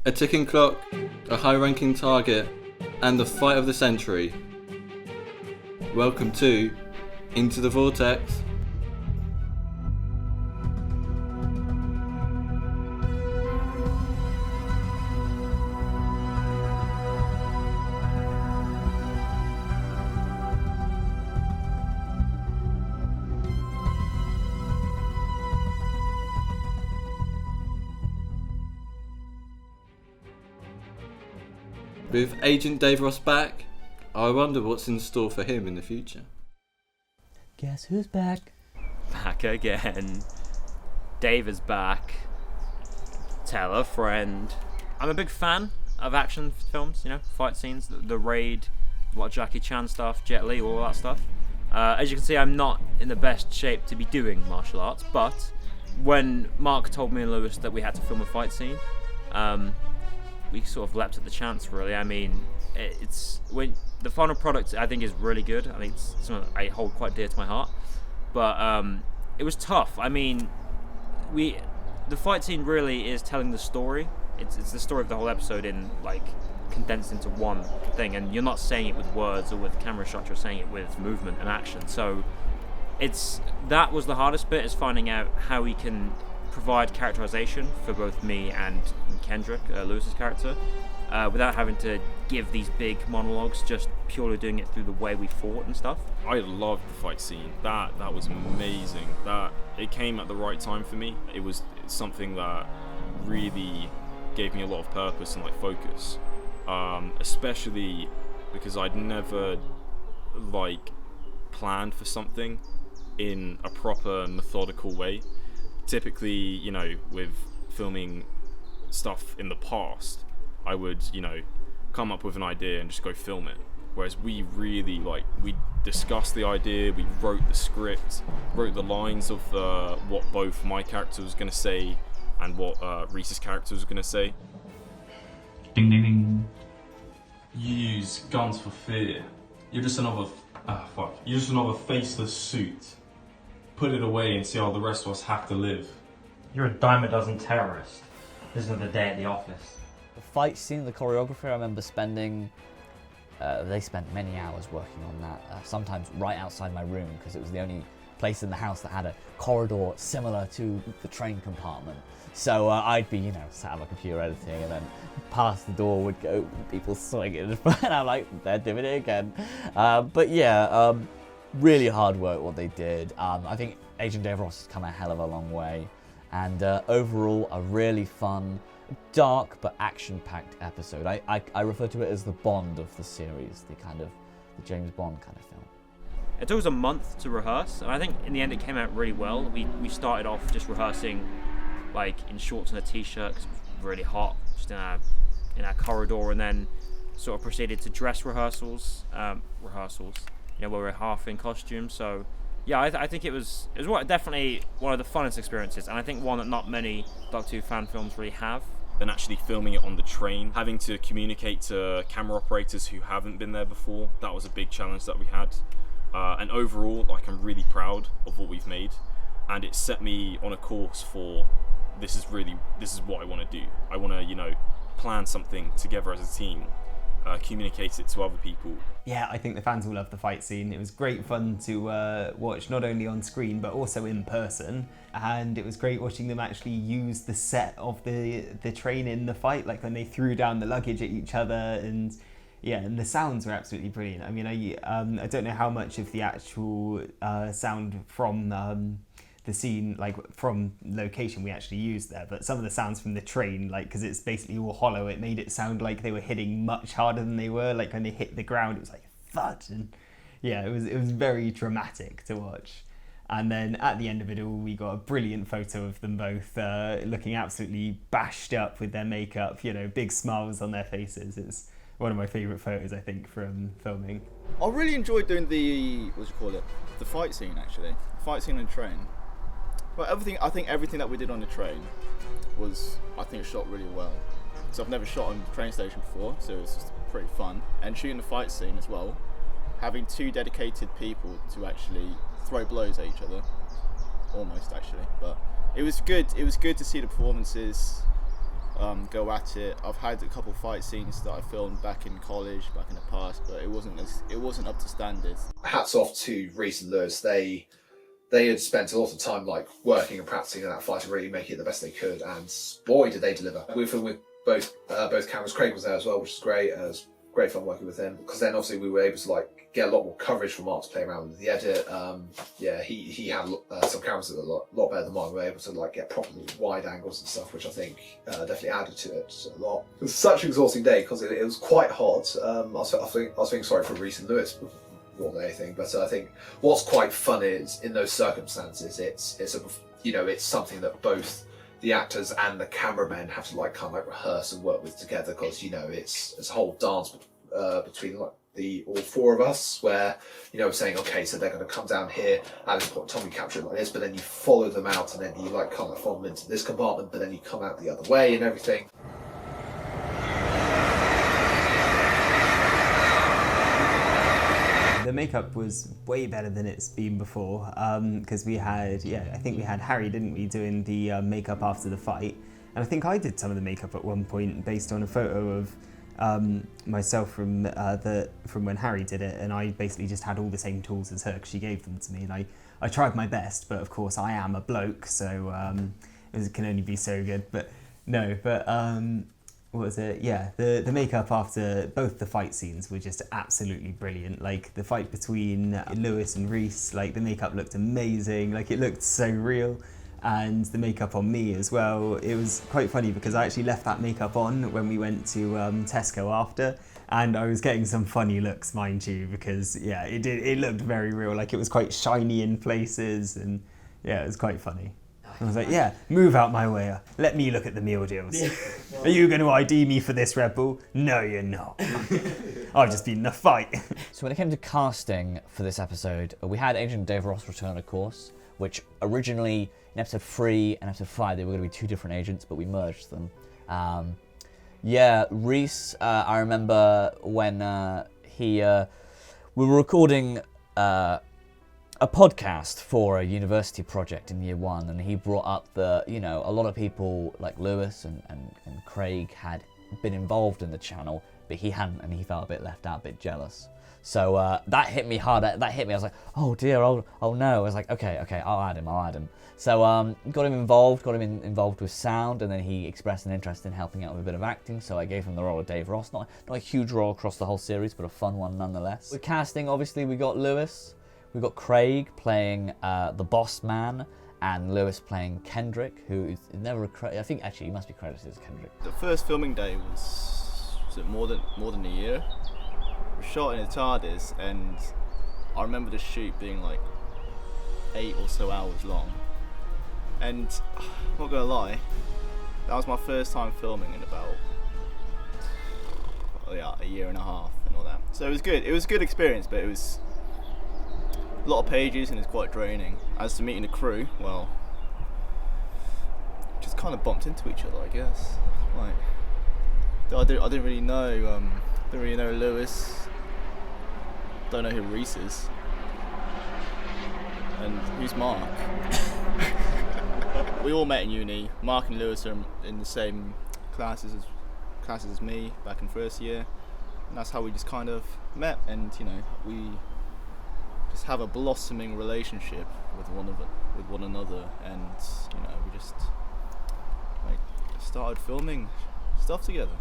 A ticking clock, a high-ranking target, and the fight of the century. Welcome to Into the Vortex. With Agent Dave Ross back, I wonder what's in store for him in the future. Guess who's back? Back again. Dave is back. Tell a friend. I'm a big fan of action films, fight scenes, the Raid, a lot of Jackie Chan stuff, Jet Li, all that stuff. As you can see, I'm not in the best shape to be doing martial arts, but when Mark told me and Lewis that we had to film a fight scene, we sort of leapt at the chance, really. I mean, when the final product, I think, is really good. I think it's something I hold quite dear to my heart. But it was tough. I mean, the fight scene really is telling the story. It's the story of the whole episode condensed into one thing, and you're not saying it with words or with camera shots. You're saying it with movement and action. So that was the hardest bit, is finding out how we can provide characterization for both me and Kendrick, Lewis's character, without having to give these big monologues, just purely doing it through the way we fought and stuff. I loved the fight scene. That was amazing. It came at the right time for me. It's something that really gave me a lot of purpose and focus, especially because I'd never planned for something in a proper methodical way. Typically, with filming stuff in the past, I would, come up with an idea and just go film it. Whereas we really, we discussed the idea, we wrote the script, wrote the lines of what both my character was going to say and what Reese's character was going to say. Ding ding ding. You use guns for fear. You're just another faceless suit. Put it away and see how the rest of us have to live. You're a dime a dozen terrorist. This is another day at the office. The fight scene, the choreography, I remember they spent many hours working on that, sometimes right outside my room, because it was the only place in the house that had a corridor similar to the train compartment. So I'd be, sat on my computer editing, and then past the door would go people swinging, and I'm like, they're doing it again. Really hard work what they did. I think Agent Dave Ross has come a hell of a long way, and overall a really fun, dark but action-packed episode. I refer to it as the Bond of the series, the James Bond kind of film. It took us a month to rehearse, and I think in the end it came out really well. We started off just rehearsing in shorts and a t-shirt, because it was really hot, just in our corridor, and then sort of proceeded to dress rehearsals, where we're half in costume. So yeah, I think it was definitely one of the funnest experiences, and I think one that not many Doctor Who fan films really have. Then actually filming it on the train, having to communicate to camera operators who haven't been there before, that was a big challenge that we had. And overall, I'm really proud of what we've made, and it set me on a course for this is what I want to do. I want to, plan something together as a team, communicate it to other people. Yeah, I think the fans will love the fight scene. It was great fun to watch, not only on screen but also in person, and it was great watching them actually use the set of the train in the fight, when they threw down the luggage at each other, and the sounds were absolutely brilliant. I mean, I don't know how much of the actual sound from the scene, from location, we actually used there, but some of the sounds from the train, because it's basically all hollow, it made it sound like they were hitting much harder than they were. When they hit the ground, it was thud, and it was very dramatic to watch. And then at the end of it all, we got a brilliant photo of them both looking absolutely bashed up with their makeup, big smiles on their faces. It's one of my favourite photos, I think, from filming. I really enjoyed doing the fight scene, actually. The fight scene on the train. But everything that we did on the train was, shot really well. So I've never shot on the train station before, so it was just pretty fun. And shooting the fight scene as well, having two dedicated people to actually throw blows at each other, almost actually. But it was good. It was good to see the performances go at it. I've had a couple fight scenes that I filmed back in college, back in the past, but it wasn't up to standards. Hats off to Reese and Lewis. They had spent a lot of time like working and practicing in that fight to really make it the best they could, and boy did they deliver. We filmed with both cameras. Craig was there as well, which is great. It was great fun working with him, because then obviously we were able to like get a lot more coverage from Mark to play around with the edit. He had some cameras that were a lot better than mine. We were able to like get properly wide angles and stuff, which I think definitely added to it a lot. It was such an exhausting day because it was quite hot. I was feeling sorry for Reese and Lewis more than anything, but I think what's quite fun is in those circumstances, it's something that both the actors and the cameramen have to like kind of like rehearse and work with together, because it's a whole dance between like all four of us, where we're saying, okay, so they're going to come down here at this point, Tommy capture it like this, but then you follow them out, and then you like kind of follow them into this compartment, but then you come out the other way and everything. The makeup was way better than it's been before, because I think we had Harry, didn't we, doing the makeup after the fight, and I think I did some of the makeup at one point based on a photo of myself from when Harry did it, and I basically just had all the same tools as her because she gave them to me, and I tried my best, but of course I am a bloke, so it can only be so good. But what was it? Yeah, the makeup after both the fight scenes were just absolutely brilliant. Like the fight between Lewis and Reese, like the makeup looked amazing, like it looked so real. And the makeup on me as well. It was quite funny because I actually left that makeup on when we went to Tesco after, and I was getting some funny looks, mind you, because it looked very real. Like it was quite shiny in places, and it was quite funny. I was like, move out my way. Let me look at the meal deals. Are you going to ID me for this, Red Bull? No, you're not. I've just been in a fight. So when it came to casting for this episode, we had Agent Dave Ross return, of course, which originally in episode 3 and episode 5 they were going to be two different agents, but we merged them. Reese, I remember when we were recording a podcast for a university project in year 1, and he brought up a lot of people like Lewis and Craig had been involved in the channel, but he hadn't, and he felt a bit left out, a bit jealous. So that hit me hard. That hit me. I was like, oh dear, oh no. I was like, okay, I'll add him. So got him involved with sound, and then he expressed an interest in helping out with a bit of acting. So I gave him the role of Dave Ross. Not a huge role across the whole series, but a fun one nonetheless. With casting, obviously, we got Lewis. We got Craig playing the boss man, and Lewis playing Kendrick, who is never I think actually he must be credited as Kendrick. The first filming day was it more than a year. We shot in a TARDIS, and I remember the shoot being like 8 or so hours long. And I'm not gonna lie, that was my first time filming in about a year and a half and all that. So it was good. It was a good experience, but it was a lot of pages and it's quite draining. As to meeting the crew, well, just kind of bumped into each other, I guess. Like, I didn't really know. Didn't really know Lewis. Don't know who Reese is. And who's Mark? We all met in uni. Mark and Lewis are in the same classes as me back in first year, and that's how we just kind of met. And we just have a blossoming relationship with one another, and we just started filming stuff together.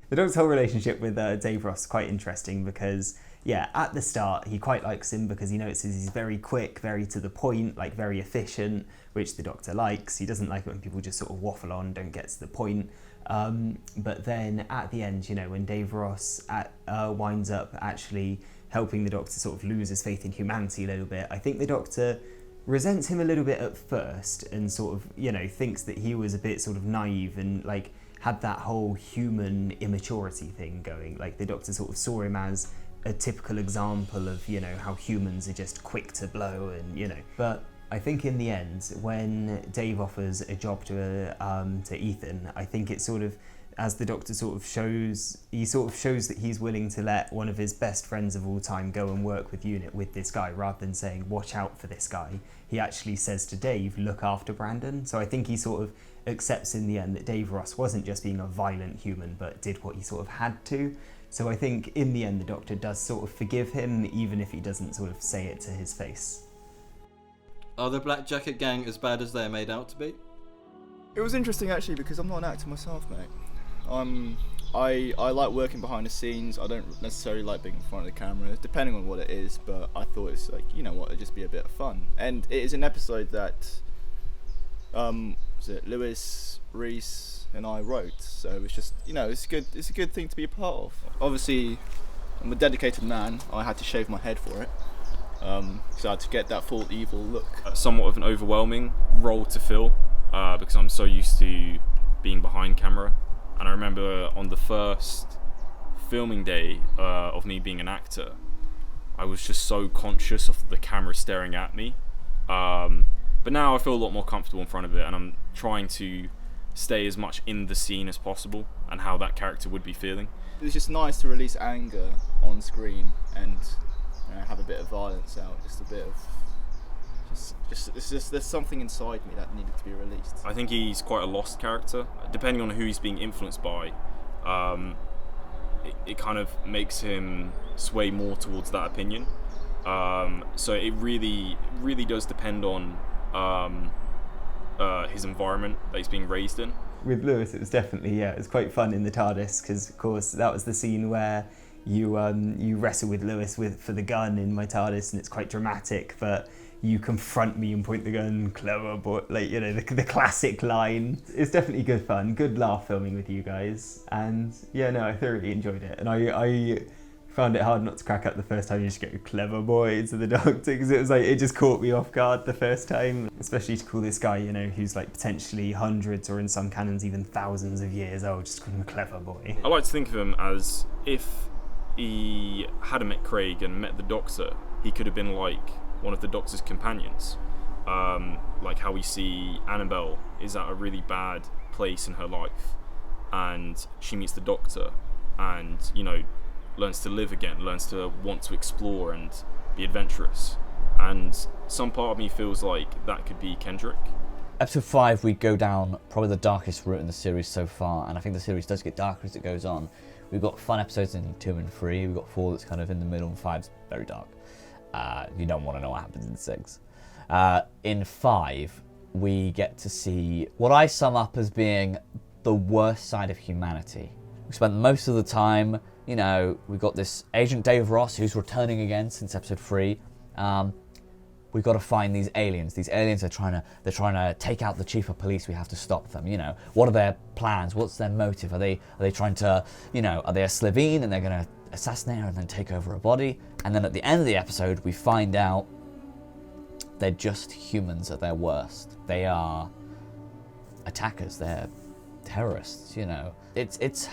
The dog's whole relationship with Dave Ross is quite interesting because, at the start he quite likes him because he notices he's very quick, very to the point, like very efficient, which the Doctor likes. He doesn't like it when people just sort of waffle on, don't get to the point. But then at the end, when Dave Ross winds up actually helping the Doctor sort of lose his faith in humanity a little bit, I think the Doctor resents him a little bit at first and sort of, thinks that he was a bit sort of naive and like had that whole human immaturity thing going. Like the Doctor sort of saw him as a typical example of, how humans are just quick to blow and, But I think in the end, when Dave offers a job to Ethan, I think it's sort of, as the Doctor sort of shows that he's willing to let one of his best friends of all time go and work with UNIT with this guy, rather than saying, watch out for this guy. He actually says to Dave, look after Brandon. So I think he sort of accepts in the end that Dave Ross wasn't just being a violent human, but did what he sort of had to. So I think in the end the Doctor does sort of forgive him, even if he doesn't sort of say it to his face. Are the Black Jacket Gang as bad as they're made out to be? It was interesting actually because I'm not an actor myself, mate. I like working behind the scenes. I don't necessarily like being in front of the camera, depending on what it is. But I thought it's like, you know what, it'd just be a bit of fun. And it is an episode that was it Lewis, Reese, and I wrote. So it's just, you know, it's good. It's a good thing to be a part of. Obviously, I'm a dedicated man. I had to shave my head for it. So I had to get that full evil look. Somewhat of an overwhelming role to fill because I'm so used to being behind camera. And I remember on the first filming day of me being an actor, I was just so conscious of the camera staring at me. But now I feel a lot more comfortable in front of it, and I'm trying to stay as much in the scene as possible and how that character would be feeling. It was just nice to release anger on screen and, you know, have a bit of violence out, just a bit of... There's something inside me that needed to be released. I think he's quite a lost character. Depending on who he's being influenced by, it kind of makes him sway more towards that opinion. So it really does depend on his environment that he's being raised in. With Lewis, it was definitely, it was quite fun in the TARDIS, because of course that was the scene where you wrestle with Lewis for the gun in my TARDIS, and it's quite dramatic, but you confront me and point the gun, clever boy, like, you know, the classic line. It's definitely good fun, good laugh filming with you guys, and I thoroughly enjoyed it. And I found it hard not to crack up the first time you just go clever boy to the Doctor, because it was like, it just caught me off guard the first time, especially to call this guy, you know, who's like potentially hundreds or in some canons even thousands of years old, just call him a clever boy. I like to think of him as if he hadn't met Craig and met the Doctor, he could have been like one of the Doctor's companions. Like how we see Annabelle is at a really bad place in her life, and she meets the Doctor and, you know, learns to live again, learns to want to explore and be adventurous. And some part of me feels like that could be Kendrick. Episode 5, we go down probably the darkest route in the series so far, and I think the series does get darker as it goes on. We've got fun episodes in 2 and 3, we've got 4 that's kind of in the middle, and 5's very dark. You don't want to know what happens in 6. In 5, we get to see what I sum up as being the worst side of humanity. We spent most of the time, you know, we've got this Agent Dave Ross who's returning again since episode 3. We've got to find these aliens. These aliens are trying to take out the chief of police. We have to stop them. You know, what are their plans? What's their motive? Are they trying to, you know, are they a Slevene and they're going to assassinate her and then take over her body? And then at the end of the episode, we find out they're just humans at their worst. They are attackers. They're terrorists. You know, it's.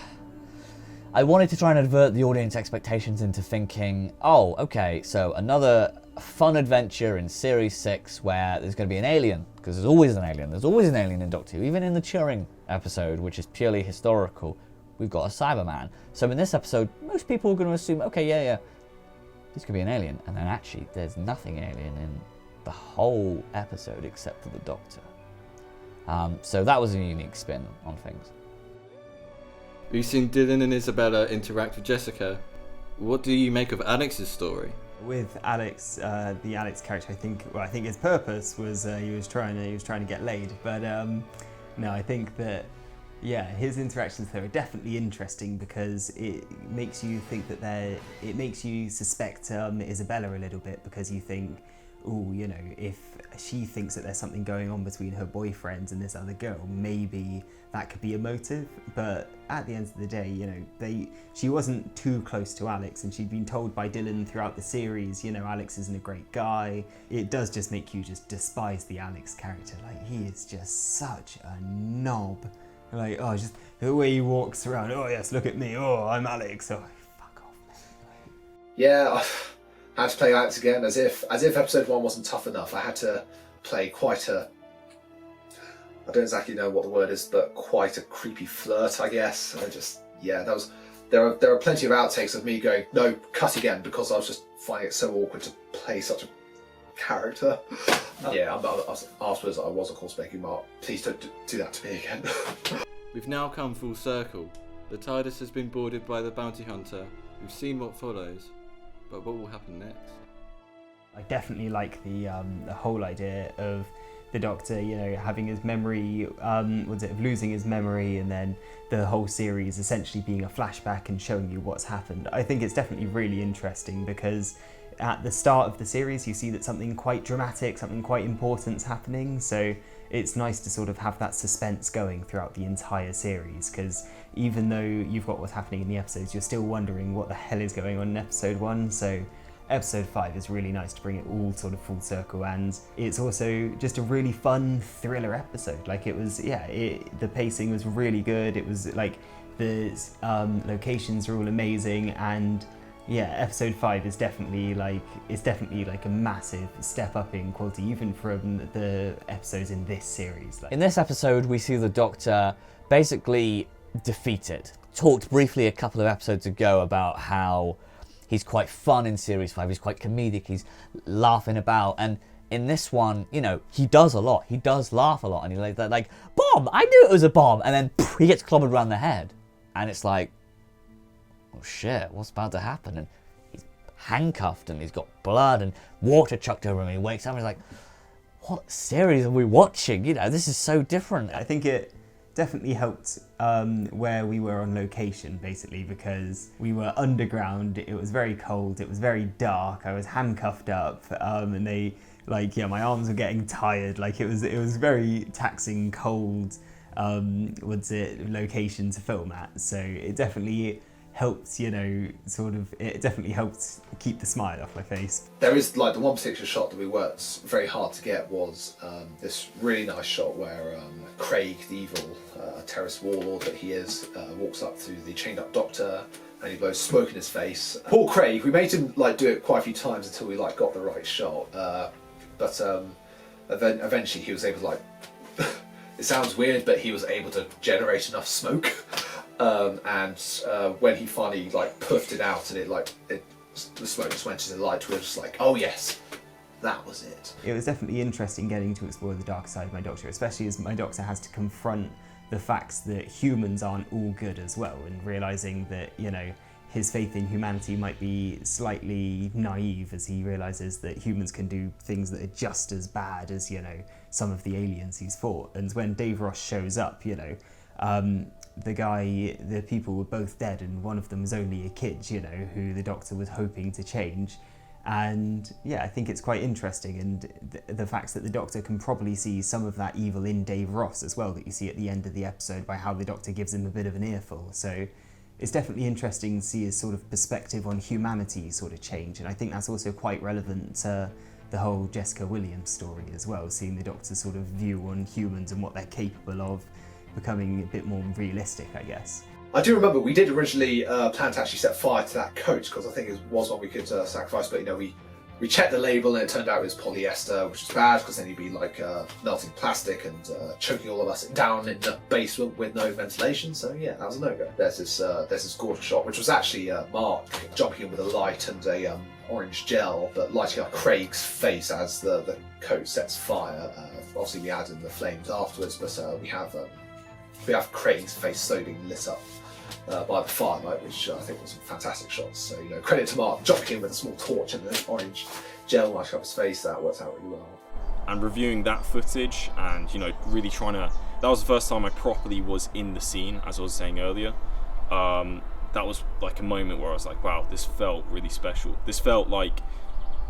I wanted to try and avert the audience expectations into thinking, oh, okay, so another fun adventure in Series 6 where there's going to be an alien, because there's always an alien. There's always an alien in Doctor Who. Even in the Turing episode, which is purely historical, we've got a Cyberman. So in this episode, most people are going to assume, okay, this could be an alien. And then actually, there's nothing alien in the whole episode except for the Doctor. So that was a unique spin on things. We've seen Dylan and Isabella interact with Jessica. What do you make of Alex's story? With Alex, the Alex character, I think his purpose was he was trying to get laid. But no, I think that his interactions there are definitely interesting, because it makes you think that it makes you suspect Isabella a little bit, because you think, oh, you know, if she thinks that there's something going on between her boyfriend and this other girl, maybe that could be a motive. But at the end of the day, you know, she wasn't too close to Alex, and she'd been told by Dylan throughout the series, you know, Alex isn't a great guy. It does just make you just despise the Alex character. Like, he is just such a knob. Like, oh, just the way he walks around, oh yes, look at me, oh, I'm Alex, oh, fuck off, man. Yeah, I had to play Alex again, as if episode 1 wasn't tough enough. I had to play quite a, I don't exactly know what the word is, but quite a creepy flirt, I guess. And there are plenty of outtakes of me going, no, cut again, because I was just finding it so awkward to play such a character. Yeah, afterwards I was of course begging Mark, please don't do that to me again. We've now come full circle. The TARDIS has been boarded by the bounty hunter. We've seen what follows, but what will happen next? I definitely like the whole idea of the Doctor, you know, having his memory, of losing his memory, and then the whole series essentially being a flashback and showing you what's happened. I think it's definitely really interesting because at the start of the series you see that something quite dramatic, something quite important's happening, so it's nice to sort of have that suspense going throughout the entire series, because even though you've got what's happening in the episodes, you're still wondering what the hell is going on in episode 1, so episode 5 is really nice to bring it all sort of full circle, and it's also just a really fun thriller episode. Like, it was, the pacing was really good, it was like the locations are all amazing, and yeah, episode 5 is definitely like a massive step up in quality, even from the episodes in this series. In this episode, we see the Doctor basically defeated. Talked briefly a couple of episodes ago about how he's quite fun in Series 5, he's quite comedic, he's laughing about, and in this one, you know, he does a lot, he does laugh a lot, and he's like, bomb, I knew it was a bomb, and then he gets clobbered around the head, and it's like, oh shit, what's about to happen? And he's handcuffed, and he's got blood, and water chucked over him, and he wakes up, and he's like, what series are we watching? You know, this is so different. I think it definitely helped where we were on location, basically, because we were underground, it was very cold, it was very dark, I was handcuffed up, and they, like, yeah, my arms were getting tired, like, it was very taxing, cold, location to film at, so it definitely helped, you know, it definitely helped keep the smile off my face. There is, like, the one particular shot that we worked very hard to get was this really nice shot where Craig, the evil terrorist warlord that he is, walks up to the chained up Doctor and he blows smoke in his face. Poor Craig, we made him like do it quite a few times until we like got the right shot, but eventually he was able to, like, it sounds weird, but he was able to generate enough smoke. And when he finally like puffed it out and the smoke just went into the light, we were just like, oh yes, that was it. It was definitely interesting getting to explore the dark side of my Doctor, especially as my Doctor has to confront the facts that humans aren't all good as well, and realising that, you know, his faith in humanity might be slightly naive as he realises that humans can do things that are just as bad as, you know, some of the aliens he's fought. And when Dave Ross shows up, you know, the people were both dead, and one of them was only a kid, you know, who the Doctor was hoping to change. And yeah, I think it's quite interesting, and the fact that the Doctor can probably see some of that evil in Dave Ross as well, that you see at the end of the episode by how the Doctor gives him a bit of an earful. So it's definitely interesting to see his sort of perspective on humanity sort of change, and I think that's also quite relevant to the whole Jessica Williams story as well, seeing the Doctor's sort of view on humans and what they're capable of becoming a bit more realistic, I guess. I do remember we did originally plan to actually set fire to that coat, because I think it was one we could sacrifice, but, you know, we checked the label and it turned out it was polyester, which is bad because then you'd be like melting plastic and choking all of us down in the basement with no ventilation. So yeah, that was a no-go. There's this gorgeous shot, which was actually Mark jumping in with a light and a orange gel, but lighting up Craig's face as the coat sets fire. Obviously we add in the flames afterwards, but we have Craig's face so being lit up by the firelight, which I think was some fantastic shots. So, you know, credit to Mark jumping in with a small torch and the orange gel lighting up his face. That worked out really well. And reviewing that footage and, you know, really trying to, that was the first time I properly was in the scene, as I was saying earlier. That was like a moment where I was like, wow, this felt really special. This felt like,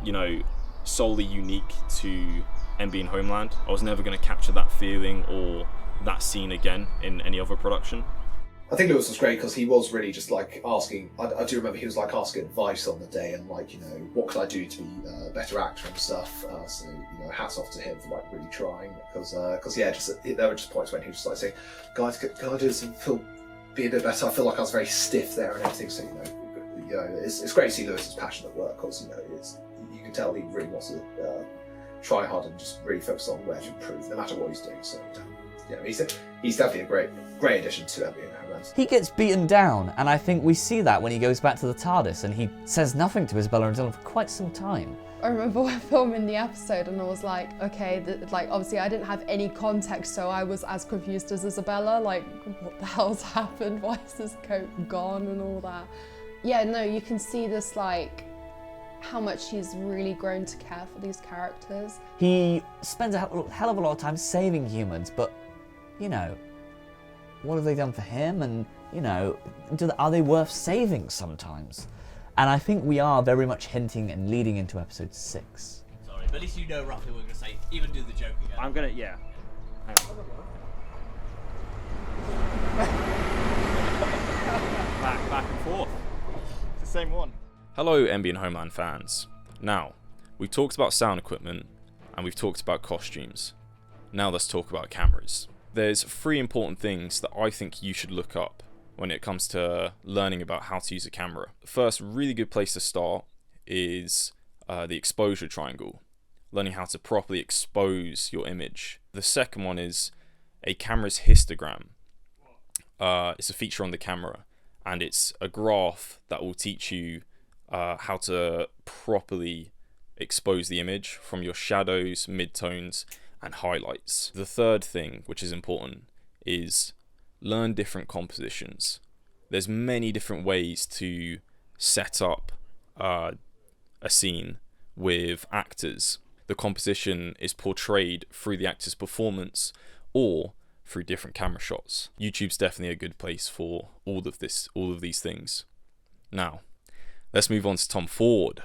you know, solely unique to MB and Homeland. I was never going to capture that feeling or that scene again in any other production. I think Lewis was great because he was really just like asking, I do remember he was like asking advice on the day and like, you know, what could I do to be a better actor and stuff. So, you know, hats off to him for like really trying, because yeah, just there were just points when he was just like saying, guys, can I do this and be a bit better? I feel like I was very stiff there and everything. So, you know, it's great to see Lewis's passion at work, because, you know, you can tell he really wants to try hard and just really focus on where to improve, no matter what he's doing. So, he's definitely a great addition to MB and Homeland. He gets beaten down, and I think we see that when he goes back to the TARDIS and he says nothing to Isabella and Dylan for quite some time. I remember we're filming the episode and I was like, okay, like obviously I didn't have any context, so I was as confused as Isabella, like what the hell's happened? Why is this coat gone and all that? Yeah, no, you can see this like how much he's really grown to care for these characters. He spends a hell of a lot of time saving humans, but, you know, what have they done for him? And, you know, are they worth saving sometimes? And I think we are very much hinting and leading into episode 6. Sorry, but at least you know roughly what we're going to say. Even do the joke again. I'm gonna, yeah. back and forth. It's the same one. Hello, MB and Homeland fans. Now, we've talked about sound equipment and we've talked about costumes. Now let's talk about cameras. There's 3 important things that I think you should look up when it comes to learning about how to use a camera. The first really good place to start is the exposure triangle, learning how to properly expose your image. The second one is a camera's histogram. It's a feature on the camera, and it's a graph that will teach you how to properly expose the image from your shadows, midtones, and highlights. The third thing, which is important, is learn different compositions. There's many different ways to set up a scene with actors. The composition is portrayed through the actor's performance or through different camera shots. YouTube's definitely a good place for all of these things. Now, let's move on to Tom Ford.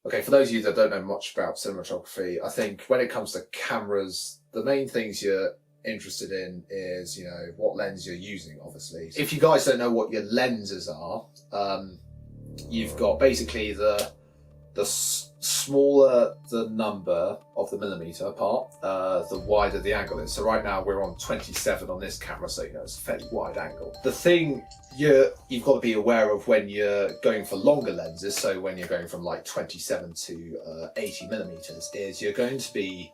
Okay, for those of you that don't know much about cinematography, I think when it comes to cameras, the main things you're interested in is, you know, what lens you're using, obviously. If you guys don't know what your lenses are, you've got basically the smaller the number of the millimeter part, the wider the angle is. So right now we're on 27 on this camera, so you know it's a fairly wide angle. The thing you've got to be aware of when you're going for longer lenses, so when you're going from like 27 to 80 millimeters, is you're going to be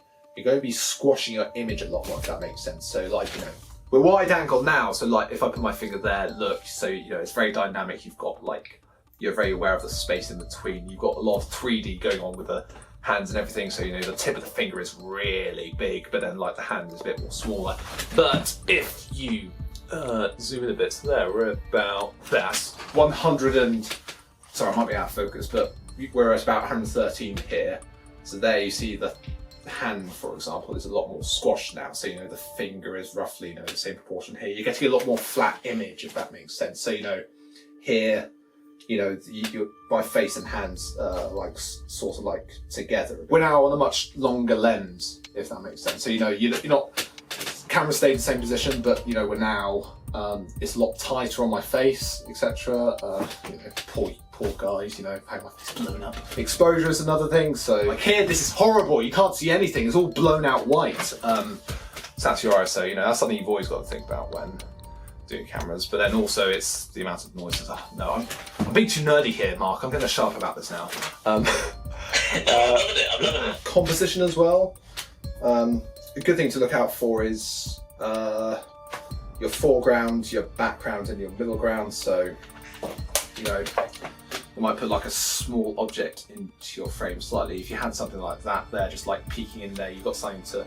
squashing your image a lot more, if that makes sense. So like, you know, we're wide angle now, so like if I put my finger there, look, so you know it's very dynamic. You've got like, you're very aware of the space in between. You've got a lot of 3D going on with the hands and everything, so you know the tip of the finger is really big, but then like the hand is a bit more smaller. But if you zoom in a bit, so there we're about, that's 100 and, sorry I might be out of focus, but we're at about 113 here. So there you see the hand, for example, is a lot more squashed now, so you know the finger is roughly, you know, the same proportion here. You're getting a lot more flat image, if that makes sense. So you know here, you know, my face and hands like sort of like together. We're now on a much longer lens, if that makes sense. So you know, you're not, camera stayed in the same position, but you know, we're now it's a lot tighter on my face, etc. You know, poor guys, you know, had my face blown up. Exposure is another thing. So like here, this is horrible. You can't see anything. It's all blown out white. So that's your ISO. You know, that's something you've always got to think about when doing cameras, but then also it's the amount of noises. No, I'm being too nerdy here, Mark. I'm going to shut up about this now. Composition as well. A good thing to look out for is your foreground, your background, and your middle ground. So, you know, you might put like a small object into your frame slightly. If you had something like that there, just like peeking in there, you've got something to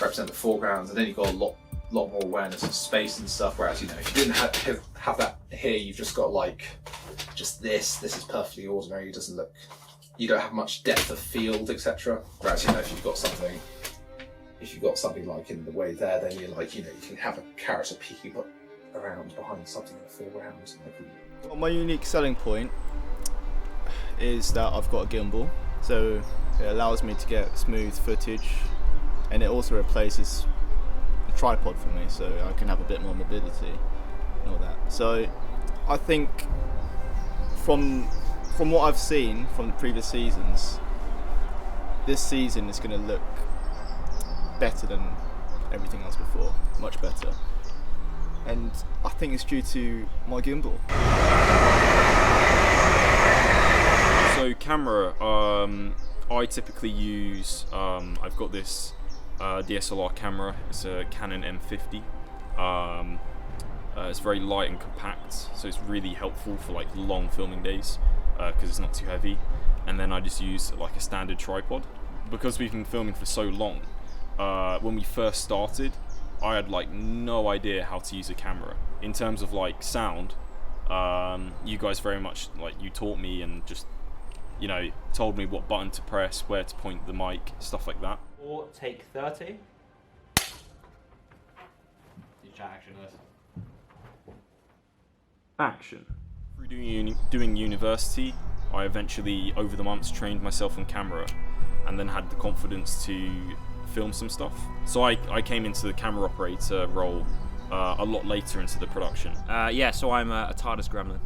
represent the foreground, and then you've got a lot more awareness of space and stuff, whereas you know if you didn't have that here, you've just got like just this is perfectly ordinary. It doesn't look, you don't have much depth of field, etc. Whereas you know if you've got something like in the way there, then you're like, you know, you can have a character peeking around behind something in the foreground. Well, my unique selling point is that I've got a gimbal, so it allows me to get smooth footage, and it also replaces tripod for me, so I can have a bit more mobility and all that. So I think from what I've seen from the previous seasons, this season is going to look better than everything else before, much better, and I think it's due to my gimbal. So camera, I typically use, I've got this DSLR camera. It's a Canon M50. It's very light and compact, so it's really helpful for like long filming days because it's not too heavy. And then I just use like a standard tripod. Because we've been filming for so long, when we first started, I had like no idea how to use a camera. In terms of like sound, you guys very much like you taught me and just, you know, told me what button to press, where to point the mic, stuff like that. Or take 30. Chat action this. Action. Through doing university, I eventually, over the months, trained myself on camera and then had the confidence to film some stuff. So I came into the camera operator role a lot later into the production. Yeah, so I'm a TARDIS gremlin.